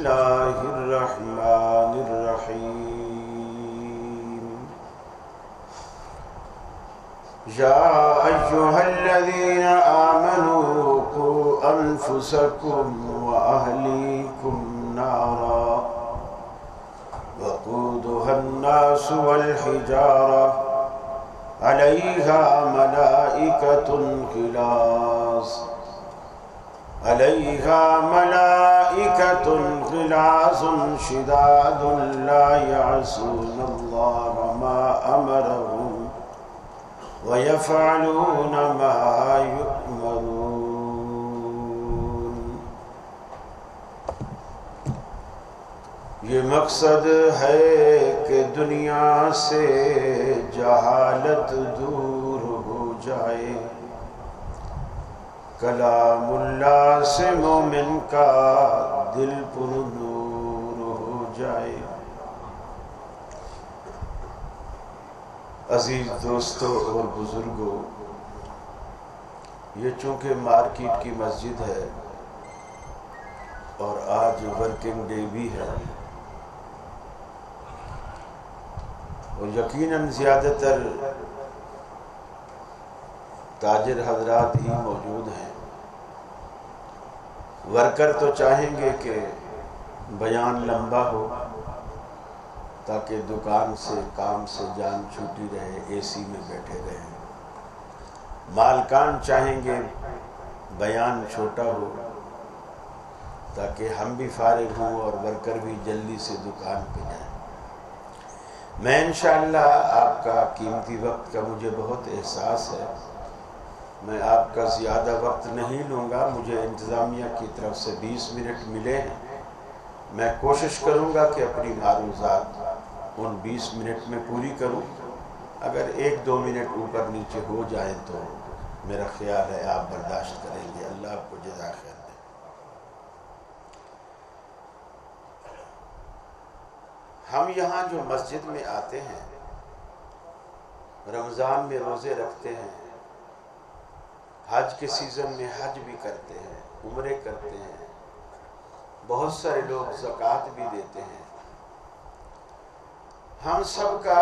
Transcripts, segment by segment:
الله الرحمن الرحيم يا أيها الذين آمنوا قوا أنفسكم وأهليكم نارا وقودها الناس والحجارة عليها ملائكة غلاظ شداد لا يعصون الله ما أمرهم ويفعلون ما يؤمرون۔ یہ مقصد ہے کہ دنیا سے جہالت دور ہو جائے، کلام اللہ سے مومن کا دل پر نور ہو جائے۔ عزیز دوستو اور بزرگوں، یہ چونکہ مارکیٹ کی مسجد ہے اور آج ورکنگ ڈے بھی ہے، اور یقیناً زیادہ تر تاجر حضرات ہی موجود ہیں۔ ورکر تو چاہیں گے کہ بیان لمبا ہو تاکہ دکان سے کام سے جان چھوٹی رہے، اے سی میں بیٹھے رہیں۔ مالکان چاہیں گے بیان چھوٹا ہو تاکہ ہم بھی فارغ ہوں اور ورکر بھی جلدی سے دکان پہ جائیں۔ میں انشاءاللہ آپ کا قیمتی وقت کا مجھے بہت احساس ہے، میں آپ کا زیادہ وقت نہیں لوں گا۔ مجھے انتظامیہ کی طرف سے 20 منٹ ملے ہیں، میں کوشش کروں گا کہ اپنی معروضات ان 20 منٹ میں پوری کروں۔ اگر 1-2 منٹ اوپر نیچے ہو جائیں تو میرا خیال ہے آپ برداشت کریں گے۔ اللہ آپ کو جزا خیر دے۔ ہم یہاں جو مسجد میں آتے ہیں، رمضان میں روزے رکھتے ہیں، حج کے سیزن میں حج بھی کرتے ہیں، عمرے کرتے ہیں، بہت سارے لوگ زکوٰۃ بھی دیتے ہیں۔ ہم سب کا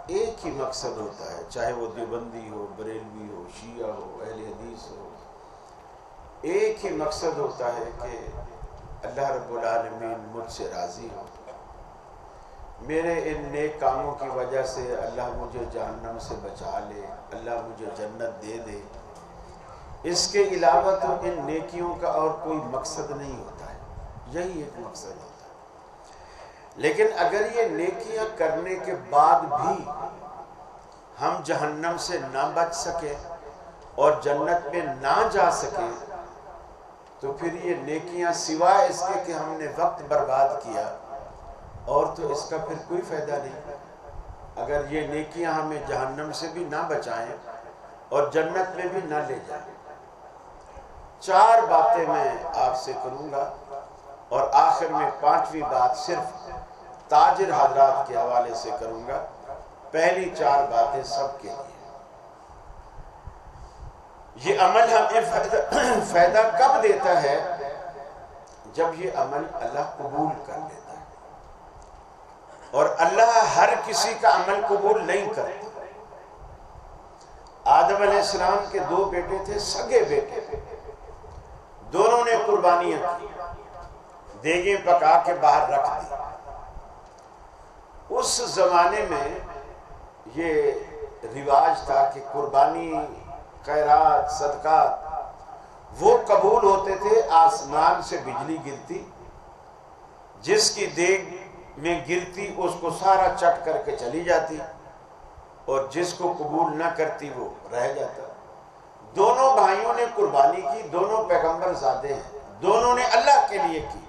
ایک ہی مقصد ہوتا ہے، چاہے وہ دیوبندی ہو، بریلوی ہو، شیعہ ہو، اہل حدیث ہو، ایک ہی مقصد ہوتا ہے کہ اللہ رب العالمین مجھ سے راضی ہو، میرے ان نیک کاموں کی وجہ سے اللہ مجھے جہنم سے بچا لے، اللہ مجھے جنت دے دے۔ اس کے علاوہ تو ان نیکیوں کا اور کوئی مقصد نہیں ہوتا ہے، یہی ایک مقصد ہوتا ہے۔ لیکن اگر یہ نیکیاں کرنے کے بعد بھی ہم جہنم سے نہ بچ سکے اور جنت میں نہ جا سکے تو پھر یہ نیکیاں سوائے اس کے کہ ہم نے وقت برباد کیا اور تو اس کا پھر کوئی فائدہ نہیں۔ اگر یہ نیکیاں ہمیں جہنم سے بھی نہ بچائیں اور جنت میں بھی نہ لے جائیں۔ 4 باتیں میں آپ سے کروں گا اور آخر میں 5ویں بات صرف تاجر حضرات کے حوالے سے کروں گا۔ پہلی 4 باتیں سب کے لیے۔ یہ عمل ہمیں فائدہ کب دیتا ہے؟ جب یہ عمل اللہ قبول کر لیتا ہے، اور اللہ ہر کسی کا عمل قبول نہیں کرتا۔ آدم علیہ السلام کے 2 بیٹے تھے، سگے بیٹے، دونوں نے قربانیاں کی، دیگیں پکا کے باہر رکھ دی۔ اس زمانے میں یہ رواج تھا کہ قربانی، خیرات، صدقات وہ قبول ہوتے تھے، آسمان سے بجلی گرتی، جس کی دیگ میں گرتی اس کو سارا چٹ کر کے چلی جاتی، اور جس کو قبول نہ کرتی وہ رہ جاتا۔ دونوں بھائیوں نے قربانی کی، دونوں پیغمبر زادے ہیں، دونوں نے اللہ کے لیے کی۔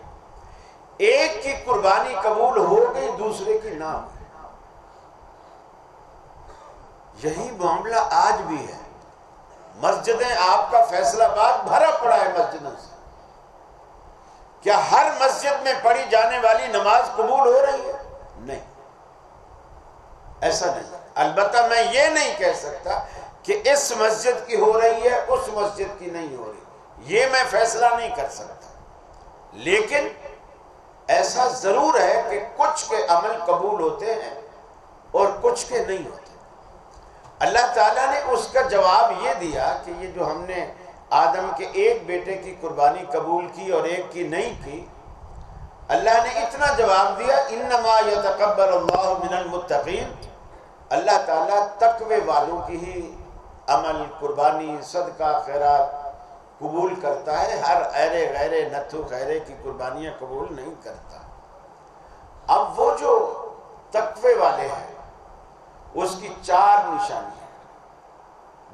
ایک کی قربانی قبول ہو گئی، دوسرے کی نہ ہوئی۔ یہی معاملہ آج بھی ہے۔ مسجدیں، آپ کا فیصل آباد بھرا پڑا ہے مسجدوں سے، کیا ہر مسجد میں پڑھی جانے والی نماز قبول ہو رہی ہے؟ نہیں، ایسا نہیں۔ البتہ میں یہ نہیں کہہ سکتا کہ اس مسجد کی ہو رہی ہے، اس مسجد کی نہیں ہو رہی، یہ میں فیصلہ نہیں کر سکتا، لیکن ضرور ہے کہ کچھ کے عمل قبول ہوتے ہیں اور کچھ کے نہیں ہوتے۔ اللہ تعالیٰ نے اس کا جواب یہ دیا کہ یہ جو ہم نے آدم کے ایک بیٹے کی قربانی قبول کی اور ایک کی نہیں کی، اللہ نے اتنا جواب دیا، انما یتقبل اللہ من المتقین، اللہ تعالیٰ تقوی والوں کی ہی عمل، قربانی، صدقہ، خیرات قبول کرتا ہے، ہر ایرے غیرے نتھو خیرے کی قربانیاں قبول نہیں کرتا۔ اب وہ جو تقوی والے ہیں اس کی 4 نشانیاں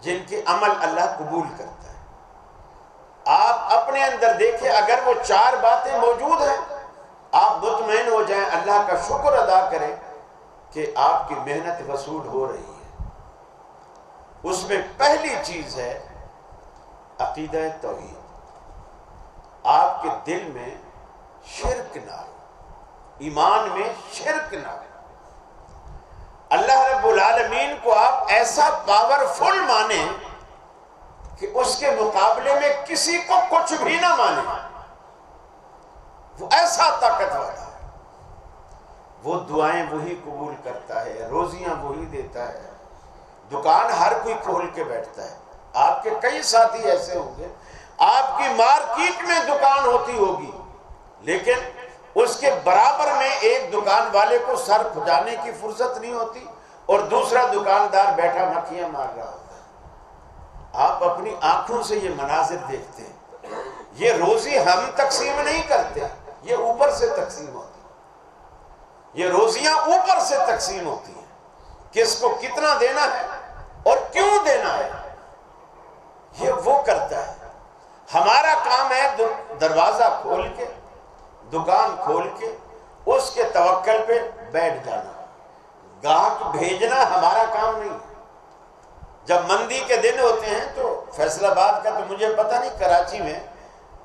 جن کے عمل اللہ قبول کرتا ہے۔ آپ اپنے اندر دیکھیں، اگر وہ 4 باتیں موجود ہیں آپ مطمئن ہو جائیں، اللہ کا شکر ادا کریں کہ آپ کی محنت وصول ہو رہی ہے۔ اس میں پہلی چیز ہے عقیدہ توحید، آپ کے دل میں شرک نہ ہو، ایمان میں شرک نہ ہو، اللہ رب العالمین کو آپ ایسا پاورفل مانیں کہ اس کے مقابلے میں کسی کو کچھ بھی نہ مانیں، وہ ایسا طاقت والا ہے، وہ دعائیں وہی قبول کرتا ہے، روزیاں وہی دیتا ہے، دکان ہر کوئی کھول کے بیٹھتا ہے۔ آپ کے کئی ساتھی ایسے ہوں گے، آپ کی مارکیٹ میں دکان ہوتی ہوگی لیکن اس کے برابر میں ایک دکان والے کو سر کھجانے کی فرصت نہیں ہوتی اور دوسرا دکاندار بیٹھا مکھیاں مار رہا ہوتا ہے۔ آپ اپنی آنکھوں سے یہ مناظر دیکھتے ہیں، یہ روزی ہم تقسیم نہیں کرتے، یہ اوپر سے تقسیم ہوتی ہے، یہ روزیاں اوپر سے تقسیم ہوتی ہیں، کس کو کتنا دینا ہے اور کیوں دینا ہے یہ وہ کرتا ہے۔ ہمارا کام ہے دروازہ کھول کے، دکان کھول کے اس کے توکل پہ بیٹھ جانا، گاہک بھیجنا ہمارا کام نہیں ہے۔ جب مندی کے دن ہوتے ہیں تو فیصل آباد کا تو مجھے پتہ نہیں، کراچی میں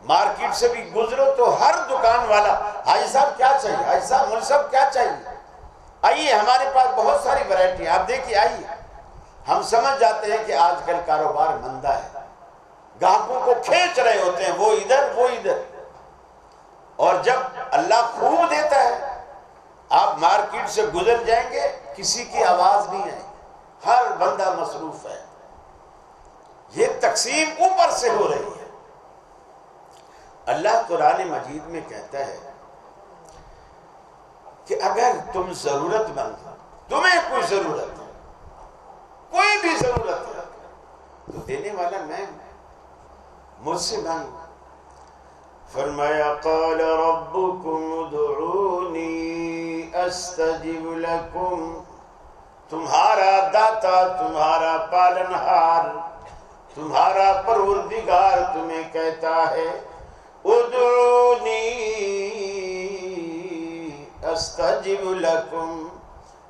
مارکیٹ سے بھی گزرو تو ہر دکان والا حاجی صاحب کیا چاہیے، حاجی صاحب مول صاحب کیا چاہیے، آئیے ہمارے پاس بہت ساری ورائٹی، آپ دیکھیے آئیے۔ ہم سمجھ جاتے ہیں کہ آج کل کاروبار مندہ ہے، گاہکوں کو کھینچ رہے ہوتے ہیں، وہ ادھر وہ ادھر، اور جب اللہ خوب دیتا ہے آپ مارکیٹ سے گزر جائیں گے کسی کی آواز نہیں آئے، ہر بندہ مصروف ہے۔ یہ تقسیم اوپر سے ہو رہی ہے۔ اللہ قرآن مجید میں کہتا ہے کہ اگر تم ضرورت مند ہو، تمہیں کوئی ضرورت ہے، کوئی بھی ضرورت ہے تو دینے والا میں ہوں، مجھ سے مانگو۔ فرمایا قال ربکم ادعونی استجب لکم، تمہارا داتا، تمہارا پالنہار، تمہارا پروردگار تمہیں کہتا ہے ادعونی استجب لکم،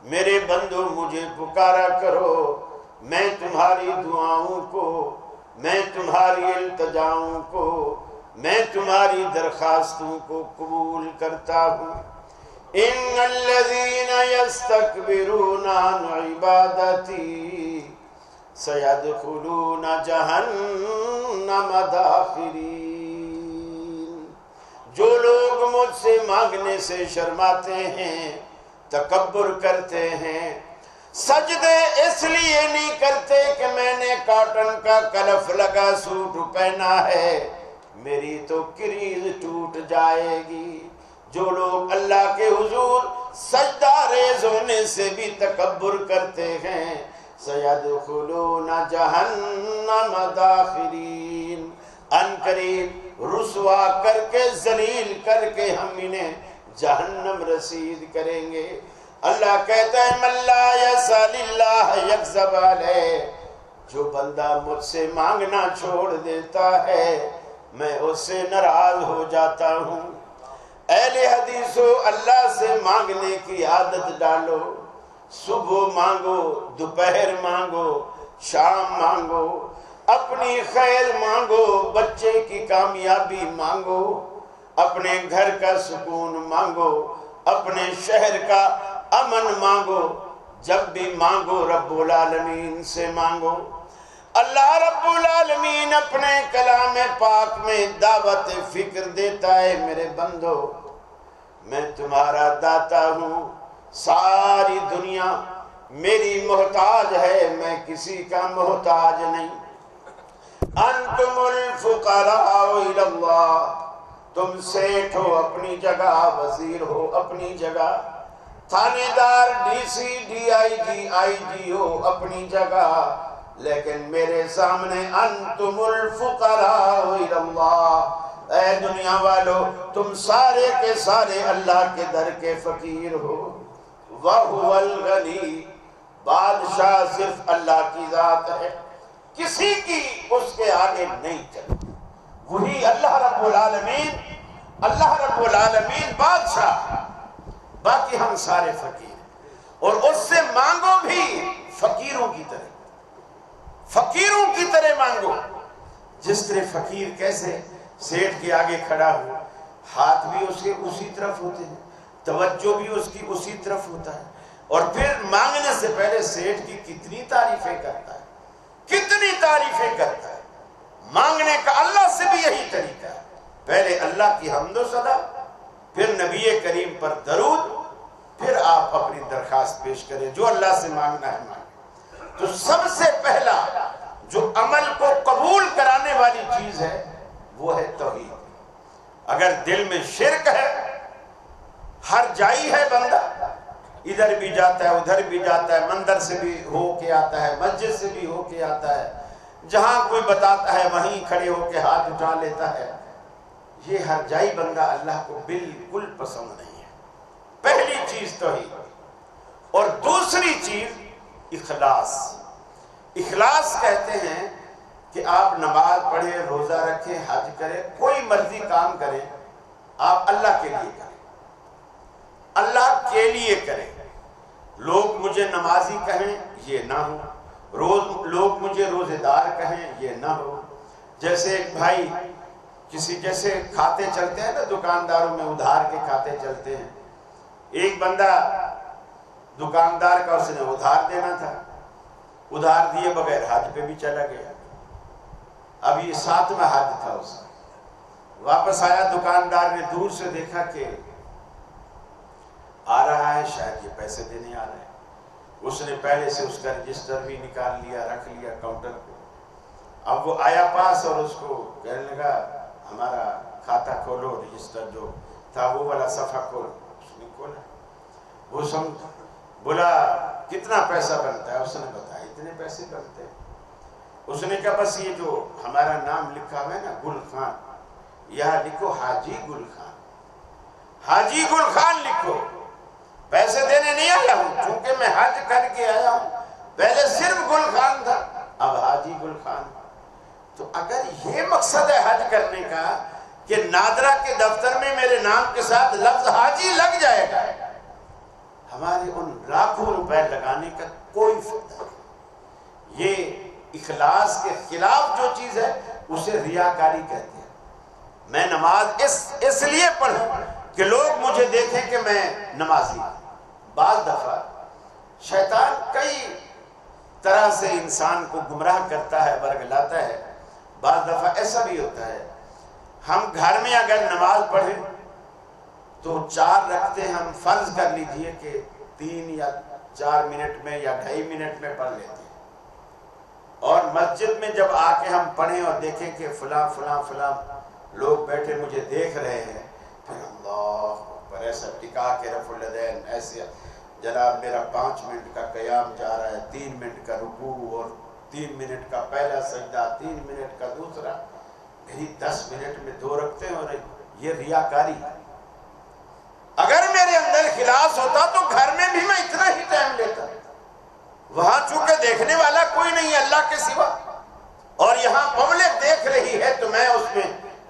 میرے بندو مجھے پکارا کرو، میں تمہاری دعاؤں کو، میں تمہاری التجاؤں کو، میں تمہاری درخواستوں کو قبول کرتا ہوں۔ ان الذین یستکبرون عن عبادتی سیدخلون جہنم داخرین، جو لوگ مجھ سے مانگنے سے شرماتے ہیں، تکبر کرتے ہیں، سجدے اس لیے نہیں کرتے کہ میں نے کاٹن کا کلف لگا سوٹ پہنا ہے، میری تو کریز ٹوٹ جائے گی۔ جو لوگ اللہ کے حضور سجدہ ریز ہونے سے بھی تکبر کرتے ہیں، سیدخلون جہنم داخرین، ان قریب رسوا کر کے ذلیل کر کے ہم انہیں جہنم رسید کریں گے۔ اللہ کہتا ہے من لا یسأل اللہ یغضب علیہ، جو بندہ مجھ سے مانگنا چھوڑ دیتا ہے میں اس سے ناراض ہو جاتا ہوں۔ اہل حدیثو، اللہ سے مانگنے کی عادت ڈالو، صبح مانگو، دوپہر مانگو، شام مانگو، اپنی خیر مانگو، بچے کی کامیابی مانگو، اپنے گھر کا سکون مانگو، اپنے شہر کا امن مانگو، جب بھی مانگو رب العالمین سے مانگو۔ اللہ رب العالمین اپنے کلام پاک میں دعوت فکر دیتا ہے، میرے بندو میں تمہارا داتا ہوں، ساری دنیا میری محتاج ہے، میں کسی کا محتاج نہیں۔ انتم الفقراء الی اللہ، تم سیٹھ ہو اپنی جگہ، وزیر ہو اپنی جگہ، تھانے دار، ڈی سی، ڈی آئی جی، آئی جی ہو اپنی جگہ، لیکن میرے سامنے انتم الفقراء الی اللہ، اے دنیا والو تم سارے کے سارے اللہ کے در کے فقیر ہو۔ وَهُوَ الْغَنِيُّ، بادشاہ صرف اللہ کی ذات ہے، کسی کی اس کے آگے نہیں چلتی، وہی اللہ رب العالمین، اللہ رب العالمین بادشاہ، باقی ہم سارے فقیر ہیں، اور اس سے مانگو بھی فقیروں کی طرح، فقیروں کی طرح مانگو۔ جس طرح فقیر کیسے سیٹھ کے آگے کھڑا ہو، ہاتھ بھی اس کے اسی طرف ہوتے ہیں، توجہ بھی اس کی اسی طرف ہوتا ہے، اور پھر مانگنے سے پہلے سیٹھ کی کتنی تعریفیں کرتا ہے، کتنی تعریفیں کرتا ہے۔ مانگنے کا اللہ سے بھی یہی طریقہ ہے، پہلے اللہ کی حمد و ثنا، پھر نبی کریم پر درود، پھر آپ اپنی درخواست پیش کریں، جو اللہ سے مانگنا ہے مانگیں۔ تو سب سے پہلا جو عمل کو قبول کرانے والی چیز ہے وہ ہے توحید۔ اگر دل میں شرک ہے، ہر جائی ہے بندہ، ادھر بھی جاتا ہے ادھر بھی جاتا ہے، مندر سے بھی ہو کے آتا ہے، مسجد سے بھی ہو کے آتا ہے، جہاں کوئی بتاتا ہے وہیں کھڑے ہو کے ہاتھ اٹھا لیتا ہے، یہ ہر جائی بندہ اللہ کو بالکل پسند نہیں ہے۔ پہلی چیز توحید، اور دوسری چیز اخلاص۔ اخلاص کہتے ہیں کہ آپ نماز پڑھیں، روزہ رکھیں، حج کریں، کوئی مرضی کام کریں، آپ اللہ کے لیے کریں، اللہ کے لیے کریں۔ لوگ مجھے نمازی کہیں یہ نہ ہو، لوگ مجھے روزے دار کہیں یہ نہ ہو۔ جیسے ایک بھائی کسی جیسے کھاتے چلتے ہیں نا، دکانداروں میں ادھار کے کھاتے چلتے ہیں، ایک بندہ دکاندار کا اس نے ادھار دینا تھا، ادھار دیے بغیر حج پہ بھی چلا گیا، اب یہ 7واں حج تھا اس کا، واپس آیا، دکاندار نے دور سے دیکھا کہ آ رہا ہے، شاید یہ پیسے دینے آ رہا ہے، اس نے پہلے سے اس کا رجسٹر بھی نکال لیا، رکھ لیا کاؤنٹر پہ۔ اب وہ آیا پاس اور اس کو کہنے لگا ہمارا کھاتا کھولو، رجسٹر جو تھا وہ والا صفحہ کھولو۔ اس نے کھولا، وہ بولا کتنا پیسہ بنتا ہے؟ اس نے بتایا اتنے پیسے بنتے ہیں۔ اس نے کہا بس یہ جو ہمارا نام لکھا ہوا ہے نا گل خان، یہاں لکھو حاجی گل خان، حاجی گل خان لکھو، پیسے دینے نہیں آیا ہوں، چونکہ میں حج کر کے آیا ہوں، پہلے صرف گل خان تھا، اب حاجی گل خان۔ تو اگر یہ مقصد ہے حج کرنے کا کہ نادرا کے دفتر میں میرے نام کے ساتھ لفظ حاجی لگ جائے گا، ہمارے ان لاکھوں روپے لگانے کا کوئی فائدہ نہیں۔ یہ اخلاص کے خلاف جو چیز ہے اسے ریاکاری کہتے ہیں۔ میں نماز اس لیے پڑھوں کہ لوگ مجھے دیکھیں کہ میں نمازی ہوں۔ بعض دفعہ شیطان کئی طرح سے انسان کو گمراہ کرتا ہے، ورگلاتا ہے۔ بعض دفعہ ایسا بھی ہوتا ہے، ہم گھر میں اگر نماز پڑھیں تو 4 رکعتیں ہم فرض کر لیجئے کہ 3 یا 4 منٹ میں یا 2.5 منٹ میں پڑھ لیتے ہیں، اور مسجد میں جب آ کے ہم پڑھیں اور دیکھیں کہ فلاں فلاں فلاں لوگ بیٹھے مجھے دیکھ رہے ہیں، پھر اللہ اکبر ایسا ٹکا کے رفع الیدین، ایسے جناب میرا 5 منٹ کا قیام جا رہا ہے، 3 منٹ کا رکوع اور 3 منٹ کا پہلا سجدہ، 3 منٹ کا دوسرا، میری 10 منٹ میں 2 رکعتیں ہو رہی، یہ ریاکاری ہے۔ اگر میرے اندر اخلاص ہوتا تو گھر میں بھی میں اتنا ہی ٹائم لیتا، وہاں چونکہ دیکھنے والا کوئی نہیں اللہ کے سوا، اور یہاں پبلک دیکھ رہی ہے تو میں اس میں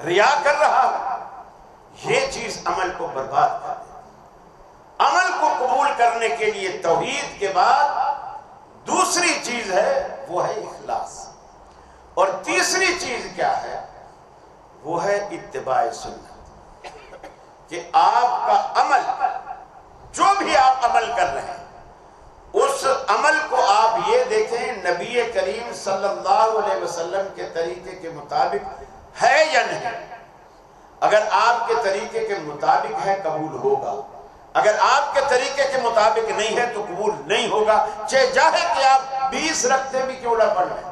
ریا کر رہا ہوں، یہ چیز عمل کو برباد کر دیتی۔ عمل کو قبول کرنے کے لیے توحید کے بعد دوسری چیز ہے وہ ہے اخلاص، اور تیسری چیز کیا ہے؟ وہ ہے اتباع سنت، کہ آپ کا عمل، جو بھی آپ عمل کر رہے ہیں، اس عمل کو آپ یہ دیکھیں نبی کریم صلی اللہ علیہ وسلم کے طریقے کے مطابق ہے یا نہیں۔ اگر آپ کے طریقے کے مطابق ہے قبول ہوگا، اگر آپ کے طریقے کے مطابق نہیں ہے تو قبول نہیں ہوگا، چاہے کہ آپ 20 رکھتے بھی کیوں نہ پڑھ لیں۔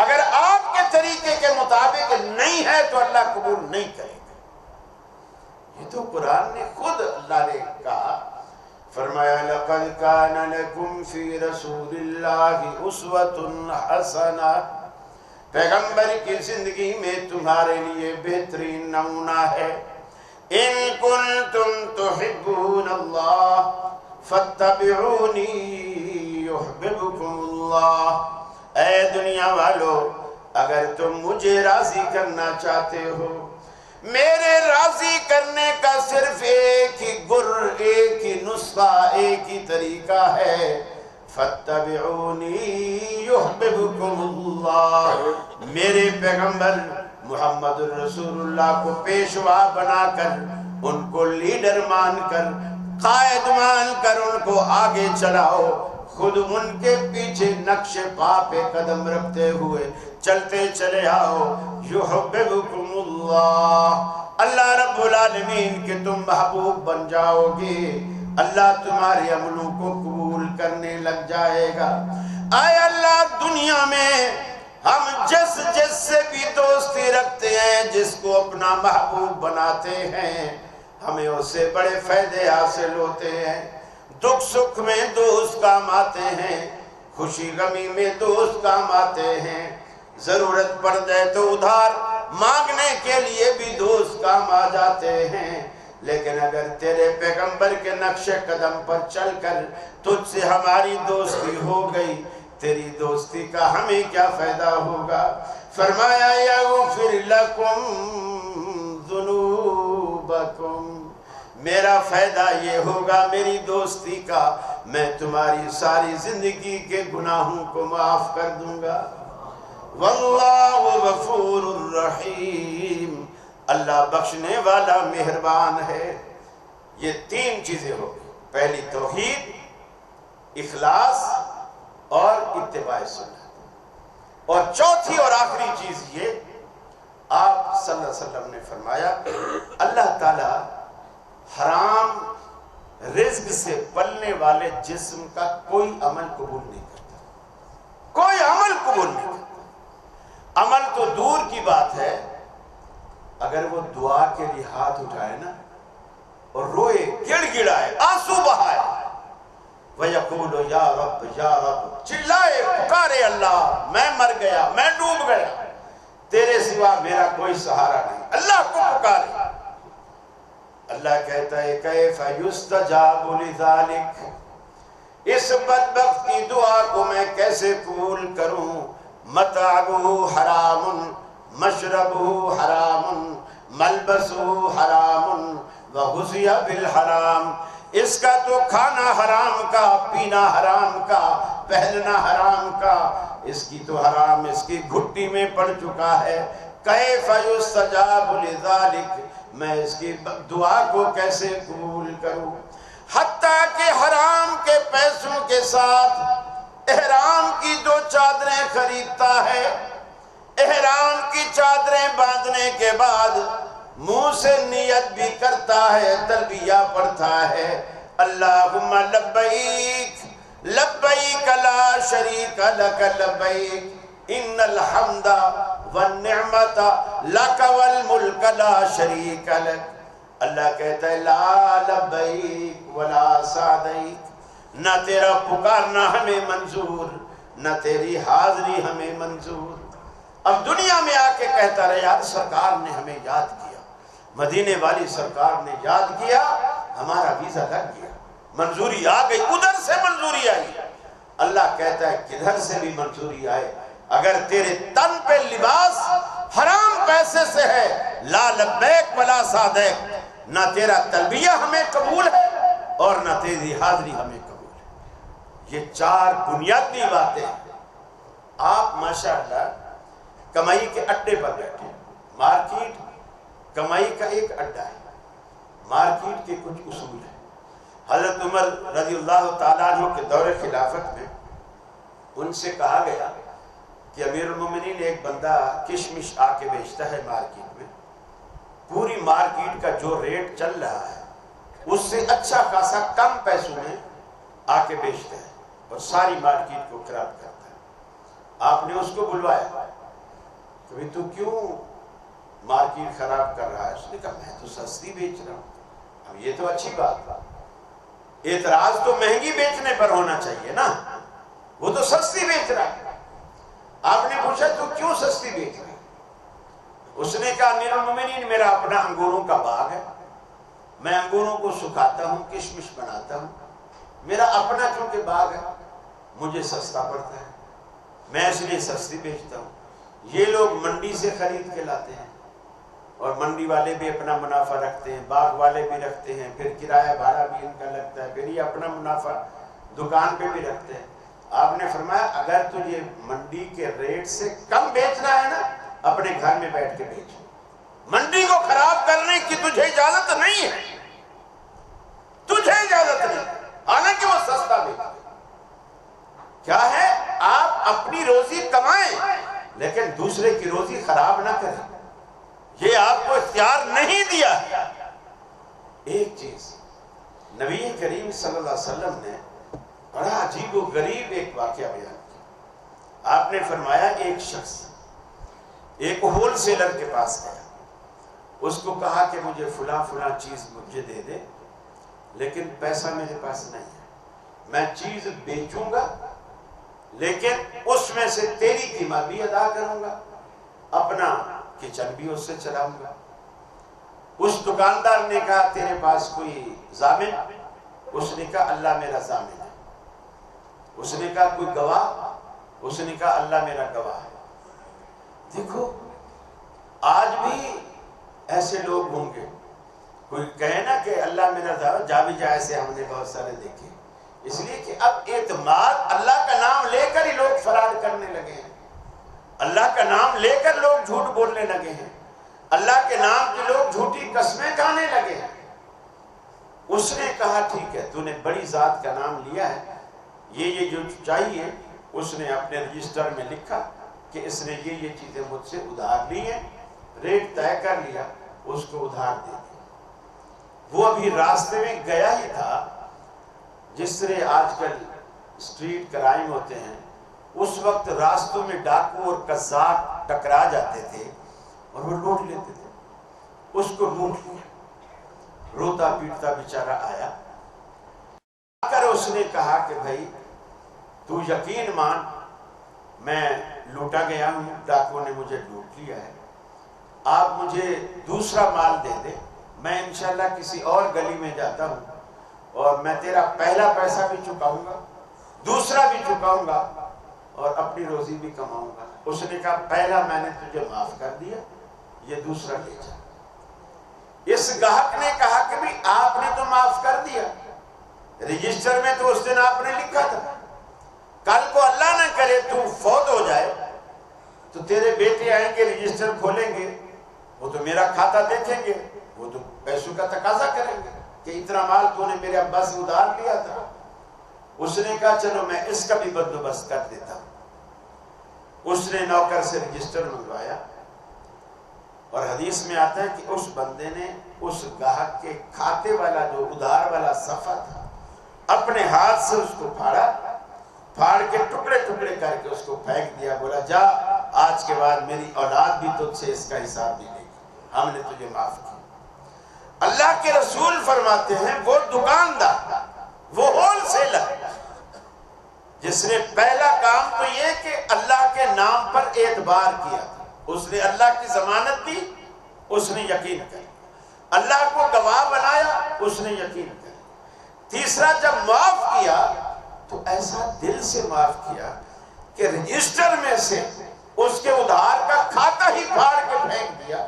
اگر آپ کے طریقے کے مطابق نہیں ہے تو اللہ قبول نہیں کرے گا۔ یہ تو قرآن نے خود اللہ نے کہا، فرمایا لَقَدْ كَانَ لَكُمْ فِي رَسُولِ اللَّهِ أُسْوَةٌ حَسَنَةٌ، پیغمبر کی زندگی میں تمہارے لیے بہترین نمونہ ہے۔ ان کنتم تحبون اللہ فاتبعونی یحببکم اللہ، اے دنیا والو اگر تم مجھے راضی کرنا چاہتے ہو، میرے راضی کرنے کا صرف ایک ہی ایک ہی نسخہ، ایک ہی طریقہ ہے، فاتبعونی یحببکم اللہ، میرے پیغمبر محمد رسول اللہ کو پیشوا بنا کر، ان کو لیڈر مان کر، قائد مان کر ان کو آگے چلاؤ، خود ان کے پیچھے نقش پا پہ قدم رکھتے ہوئے چلتے چلے آؤ، یحببکم اللہ، اللہ رب العالمین کے تم محبوب بن جاؤ گے، اللہ تمہارے عملوں کو قبول کرنے لگ جائے گا۔ آئے اللہ دنیا میں ہم جس سے بھی دوستی رکھتے ہیں، جس کو اپنا محبوب بناتے ہیں، ہمیں اس سے بڑے فائدے حاصل ہوتے ہیں۔ دکھ سکھ میں دوست کام آتے ہیں، خوشی غمی میں دوست کام آتے ہیں، ضرورت پڑ جائے تو ادھار مانگنے کے لیے بھی دوست کام آ جاتے ہیں۔ لیکن اگر تیرے پیغمبر کے نقش قدم پر چل کر تجھ سے ہماری دوستی ہو گئی، تیری دوستی کا ہمیں کیا فائدہ ہوگا؟ فرمایا یغفر لکم ذنوبکم، میرا فائدہ یہ ہوگا میری دوستی کا، میں تمہاری ساری زندگی کے گناہوں کو معاف کر دوں گا۔ واللہ غفور الرحیم، اللہ بخشنے والا مہربان ہے۔ یہ 3 چیزیں ہو گئی، پہلی توحید، اخلاص اور اتباع سنت، اور چوتھی اور آخری چیز یہ، آپ صلی اللہ علیہ وسلم نے فرمایا اللہ تعالی حرام رزق سے پلنے والے جسم کا کوئی عمل قبول نہیں کرتا، کوئی عمل قبول نہیں کرتا۔ عمل تو دور کی بات ہے، اگر وہ دعا کے لیے ہاتھ اٹھائے نا اور روئے، گڑ گڑائے، آنسو بہائے، وَيَقُولُ يَا رَبْ يَا رَبْ، چلائے پکارے اللہ میں مر گیا، میں ڈوب گیا، تیرے سوا میرا کوئی سہارا نہیں، اللہ کو پکارے۔ اللہ کہتا ہے کیف یستجاب لذالک، اس بدبخت کی دعا کو میں کیسے قبول کروں؟ متعبہ حرام، مشربہ حرام، ملبسہ حرام، وغذی بالحرام، اس کا تو کھانا حرام کا، پینا حرام کا، پہننا حرام کا، اس کی تو حرام اس کی گھٹی میں پڑ چکا ہے۔ کیف یستجاب لذالک، میں اس کی دعا کو کیسے قبول کروں؟ حتیٰ کہ حرام کے پیسوں کے ساتھ احرام کی 2 چادریں خریدتا ہے، احرام کی چادریں باندھنے کے بعد منہ سے نیت بھی کرتا ہے، تلبیہ پڑھتا ہے، اللہم لبیک لبیک لا شریک لک لبیک ان الحمد والنعمت لک والملک لا شریک لک۔ اللہ کہتا ہے لا لبیک ولا سعدیک، نہ تیرا پکارنا ہمیں منظور، نہ تیری حاضری ہمیں منظور۔ اب دنیا میں آ کے کہتا رہے یار سرکار نے ہمیں یاد کیا، مدینے والی سرکار نے یاد کیا، ہمارا ویزا لگ گیا، منظوری آ گئی، ادھر سے منظوری آئی۔ اللہ کہتا ہے کدھر سے بھی منظوری آئے، اگر تیرے تن پہ لباس حرام پیسے سے ہے، لا لبیک ولا سعدیک، نہ تیرا تلبیہ ہمیں قبول ہے اور نہ تیری حاضری ہمیں قبول ہے۔ یہ 4 بنیادی باتیں آپ ماشاءاللہ کمائی کے اڈے پر بیٹھے، مارکیٹ کمائی کا ایک اڈا ہے، مارکیٹ کے کچھ اصول ہیں۔ حضرت عمر رضی اللہ تعالیٰ عنہ کے دور خلافت میں ان سے کہا گیا کہ امیر المومنین ایک بندہ کشمش آ کے بیچتا ہے مارکیٹ میں، پوری مارکیٹ کا جو ریٹ چل رہا ہے اس سے اچھا خاصا کم پیسوں میں آ کے بیچتا ہے اور ساری مارکیٹ کو خراب کرتا ہے۔ آپ نے اس کو بلوایا کہ تو کیوں مارکیٹ خراب کر رہا ہے؟ اس نے کہا میں تو سستی بیچ رہا ہوں۔ اب یہ تو اچھی بات ہے، اعتراض تو مہنگی بیچنے پر ہونا چاہیے نا، وہ تو سستی بیچ رہا ہے۔ آپ نے پوچھا تو کیوں سستی بیچ رہا ہے؟ اس نے کہا امیر المومنین میرا اپنا انگوروں کا باغ ہے، میں انگوروں کو سکھاتا ہوں، کشمش بناتا ہوں، میرا اپنا چونکہ باغ ہے مجھے سستا پڑتا ہے، میں اس لیے سستی بیچتا ہوں۔ یہ لوگ منڈی سے خرید کے لاتے ہیں اور منڈی والے بھی اپنا منافع رکھتے ہیں، باغ والے بھی رکھتے ہیں، پھر کرایہ بھاڑا بھی ان کا لگتا ہے، پھر یہ اپنا منافع دکان پہ بھی رکھتے ہیں۔ آپ نے فرمایا اگر تجھے منڈی کے ریٹ سے کم بیچنا ہے نا اپنے گھر میں بیٹھ کے بیچ، منڈی کو خراب کرنے کی تجھے اجازت نہیں ہے، تجھے اجازت نہیں، حالانکہ وہ سستا بیچے۔ کیا ہے؟ آپ اپنی روزی کمائیں لیکن دوسرے کی روزی خراب نہ کریں، یہ آپ کو اختیار نہیں دیا۔ ایک چیز نبی کریم صلی اللہ علیہ وسلم نے بڑا عجیب و غریب ایک واقعہ بیان کیا۔ آپ نے فرمایا ایک شخص ایک ہول سیلر کے پاس گیا، اس کو کہا کہ مجھے فلاں فلاں چیز مجھے دے دے لیکن پیسہ میرے پاس نہیں ہے، میں چیز بیچوں گا لیکن اس میں سے تیری قیمت بھی ادا کروں گا، اپنا کچن بھی اس سے چلاؤں گا۔ اس دکاندار نے کہا تیرے پاس کوئی ضامن؟ اس نے کہا اللہ میرا ضامن ہے۔ اس نے کہا کوئی گواہ؟ اس نے کہا اللہ میرا گواہ ہے۔ دیکھو آج بھی ایسے لوگ ہوں گے، کوئی کہے نا کہ اللہ میرا ضامن، جا بھی جائے سے ہم نے بہت سارے دیکھے، اس لیے کہ اب اعتماد اللہ کا نام لے کر ہی لوگ فرار کرنے لگے ہیں، اللہ کا نام لے کر لوگ جھوٹ بولنے لگے ہیں، اللہ کے نام کے لوگ جھوٹی قسمیں کھانے لگے ہیں۔ اس نے کہا ٹھیک ہے تو نے بڑی ذات کا نام لیا ہے، یہ جو چاہیے اس نے اپنے رجسٹر میں لکھا کہ اس نے یہ چیزیں مجھ سے ادھار لی ہیں، ریٹ طے کر لیا، اس کو ادھار دے دیا۔ وہ ابھی راستے میں گیا ہی تھا، جس طرح آج کل اسٹریٹ کرائم ہوتے ہیں، اس وقت راستوں میں ڈاکو اور قذاب ٹکرا جاتے تھے اور وہ لوٹ لیتے تھے، اس کو لوٹ لیا۔ روتا پیٹتا بیچارہ آیا، آ کر اس نے کہا کہ بھائی تو یقین مان میں لوٹا گیا ہوں، ڈاکو نے مجھے لوٹ لیا ہے، آپ مجھے دوسرا مال دے دیں، میں انشاءاللہ کسی اور گلی میں جاتا ہوں اور میں تیرا پہلا پیسہ بھی چکاؤں گا، دوسرا بھی چکاؤں گا اور اپنی روزی بھی کماؤں گا۔ اس نے کہا پہلا میں نے تجھے معاف کر دیا، یہ دوسرا لے جا۔ اس گاہک نے کہا کہ بھی آپ نے تو معاف کر دیا، رجسٹر میں تو اس دن آپ نے لکھا تھا، کل کو اللہ نہ کرے تو فوت ہو جائے تو تیرے بیٹے آئیں گے رجسٹر کھولیں گے، وہ تو میرا کھاتا دیکھیں گے، وہ تو پیسوں کا تقاضا کریں گے کہ اتنا مال تو نے میرے ابا سے ادھار لیا تھا۔ اس نے کہا چلو میں اس کا بھی بندوبست کر دیتا ہوں۔ اس نے نوکر سے رجسٹر منگوایا اور حدیث میں آتا ہے کہ اس بندے نے اس گاہک کے کھاتے والا جو ادھار والا صفحہ تھا اپنے ہاتھ سے اس کو پھاڑ کے ٹکڑے ٹکڑے کر کے اس کو پھینک دیا، بولا جا آج کے بعد میری اولاد بھی تجھ سے اس کا حساب نہیں لے گی، ہم نے تجھے معاف کیا۔ اللہ کے رسول فرماتے ہیں وہ دکاندار، وہ ہول سیلر جس نے پہلا کام تو یہ کہ اللہ کے نام پر اعتبار کیا، اس نے اللہ کی ضمانت دی، اس نے یقین کیا، اللہ کو گواہ بنایا، اس نے یقین کیا۔ تیسرا جب معاف کیا تو ایسا دل سے معاف کیا کہ رجسٹر میں سے اس کے ادھار کا کھاتا ہی پھاڑ کے پھینک دیا۔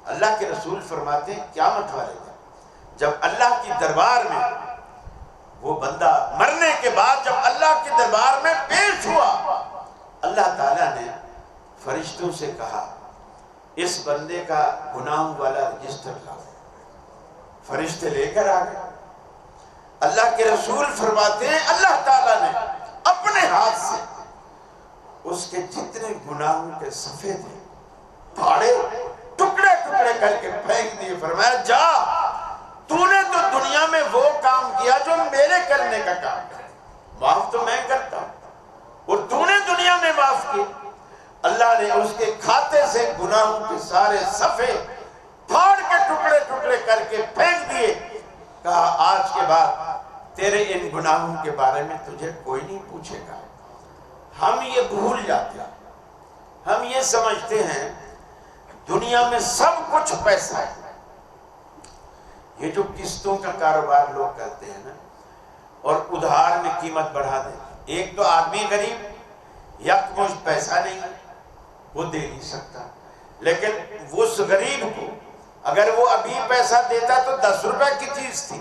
اللہ کے رسول فرماتے ہیں قیامت والے دن جب اللہ کی دربار میں وہ بندہ مرنے کے بعد جب اللہ کے دربار میں پیش ہوا، اللہ تعالیٰ نے فرشتوں سے کہا اس بندے کا گناہوں والا رجسٹر لاؤ۔ فرشتے لے کر آ گئے۔ اللہ کے رسول فرماتے ہیں اللہ تعالیٰ نے اپنے ہاتھ سے اس کے جتنے گناہوں کے صفحے تھے پھاڑے، ٹکڑے ٹکڑے کر کے پھینک دیے. فرمایا جا, تو نے تو دنیا میں وہ کام کیا جو میرے کرنے کا کام ہے, معاف تو میں کرتا ہوں, اور تو نے دنیا میں معاف کیا. اللہ نے اس کے کھاتے سے گناہوں کے سارے صفحے پھاڑ کے ٹکڑے ٹکڑے کر کے پھینک دیے. کہا آج کے بعد تیرے ان گناہوں کے بارے میں تجھے کوئی نہیں پوچھے گا. ہم یہ بھول جاتے ہیں, ہم یہ سمجھتے ہیں دنیا میں سب کچھ پیسہ ہے. یہ جو قسطوں کا کاروبار لوگ کرتے ہیں نا, اور ادھار میں قیمت بڑھا دیں. ایک تو آدمی غریب, یکمشت پیسہ نہیں, وہ دے نہیں سکتا, لیکن اس غریب کو اگر وہ ابھی پیسہ دیتا تو 10 روپے کی چیز تھی,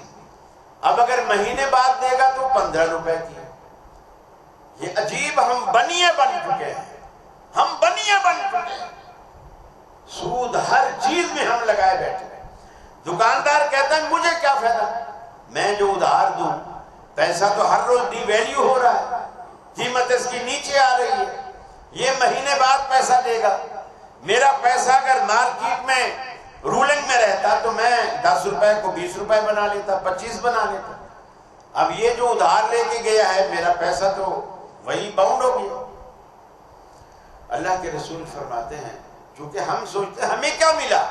اب اگر مہینے بعد دے گا تو 15 روپے کی. یہ عجیب, ہم بنیے بن چکے ہیں, ہم بنیے بن چکے ہیں. سود ہر چیز میں ہم لگائے بیٹھے ہیں. دکاندار کہتا ہے مجھے کیا فائدہ, میں جو ادھار دوں پیسہ تو ہر روز ڈی ویلیو ہو رہا ہے, قیمت اس کی نیچے آ رہی ہے, یہ مہینے بعد پیسہ دے گا. میرا پیسہ اگر مارکیٹ میں رولنگ میں رہتا تو میں 10 روپے کو 20 روپے بنا لیتا, 25 بنا لیتا. اب یہ جو ادھار لے کے گیا ہے میرا پیسہ تو وہی باؤنڈ ہو گیا. اللہ کے رسول فرماتے ہیں, چونکہ ہم سوچتے ہیں ہمیں کیا ملا,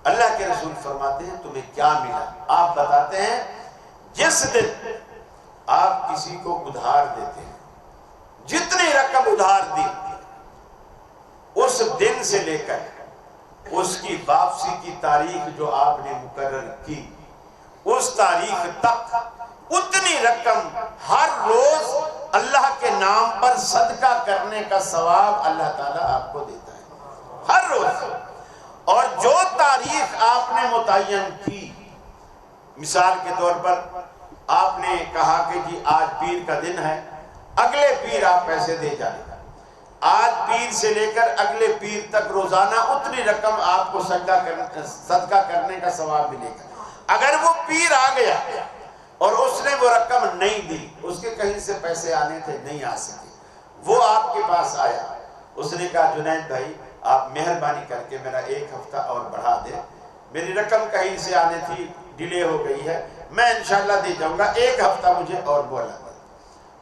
اللہ کے رسول فرماتے ہیں تمہیں کیا ملا. آپ بتاتے ہیں جس دن آپ کسی کو ادھار دیتے ہیں, جتنی رقم ادھار دی, اس دن سے لے کر اس کی واپسی کی تاریخ جو آپ نے مقرر کی, اس تاریخ تک اتنی رقم ہر روز اللہ کے نام پر صدقہ کرنے کا ثواب اللہ تعالیٰ آپ کو دیتا ہے ہر روز. اور جو تاریخ آپ نے متعین کی, مثال کے طور پر آپ نے کہا کہ جی آج پیر کا دن ہے, اگلے پیر آپ پیسے دے جائیں, آج پیر سے لے کر اگلے پیر تک روزانہ اتنی رقم آپ کو صدقہ کرنے کا ثواب ملے گا. اگر وہ پیر آ گیا اور اس نے وہ رقم نہیں دی, اس کے کہیں سے پیسے آنے تھے نہیں آ سکے, وہ آپ کے پاس آیا, اس نے کہا جنید بھائی آپ مہربانی کر کے میرا 1 ہفتہ اور بڑھا دیں, میری رقم کہیں سے آنے تھی ڈیلے ہو گئی ہے, میں انشاءاللہ دے جاؤں گا, 1 ہفتہ مجھے اور بولا.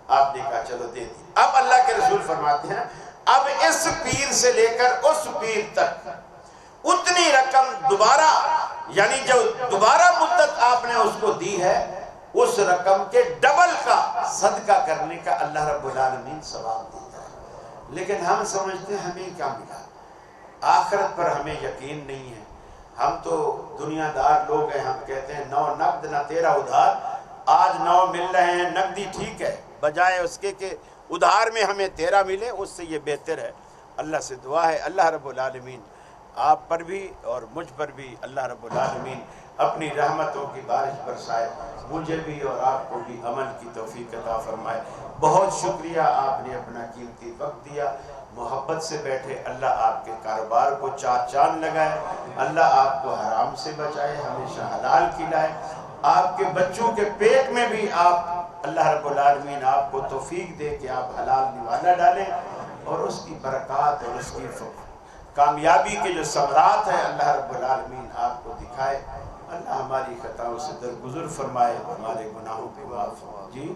آپ نے کہا چلو دے دی. اب اللہ کے رسول فرماتے ہیں اب اس پیر سے لے کر اس پیر تک اتنی رقم دوبارہ, یعنی جو دوبارہ مدت آپ نے اس کو دی ہے, اس رقم کے ڈبل کا صدقہ کرنے کا اللہ رب العالمین ثواب دیتا ہے. لیکن ہم سمجھتے ہیں ہمیں کیا ملا, آخرت پر ہمیں یقین نہیں ہے. ہم تو دنیا دار لوگ ہیں, ہم کہتے ہیں 9 نقد نہ 13 ادھار. آج 9 مل رہے ہیں نقدی ٹھیک ہے, بجائے اس کے کہ ادھار میں ہمیں 13 ملے, اس سے یہ بہتر ہے. اللہ سے دعا ہے اللہ رب العالمین آپ پر بھی اور مجھ پر بھی اللہ رب العالمین اپنی رحمتوں کی بارش برسائے, مجھے بھی اور آپ کو بھی عمل کی توفیق عطا فرمائے. بہت شکریہ, آپ نے اپنا قیمتی وقت دیا, محبت سے بیٹھے. اللہ آپ کے کاروبار کو 4 چاند لگائے, اللہ آپ کو حرام سے بچائے, ہمیشہ حلال کھلائے. آپ کے بچوں کے پیٹ میں بھی آپ اللہ رب العالمین آپ کو توفیق دے کہ آپ حلال نوالا ڈالیں, اور اس کی برکات اور اس کی کامیابی کے جو ثمرات ہیں اللہ رب العالمین آپ کو دکھائے. اللہ ہماری خطاؤں سے درگزر فرمائے, ہمارے گناہوں کو معاف فرمائے. جی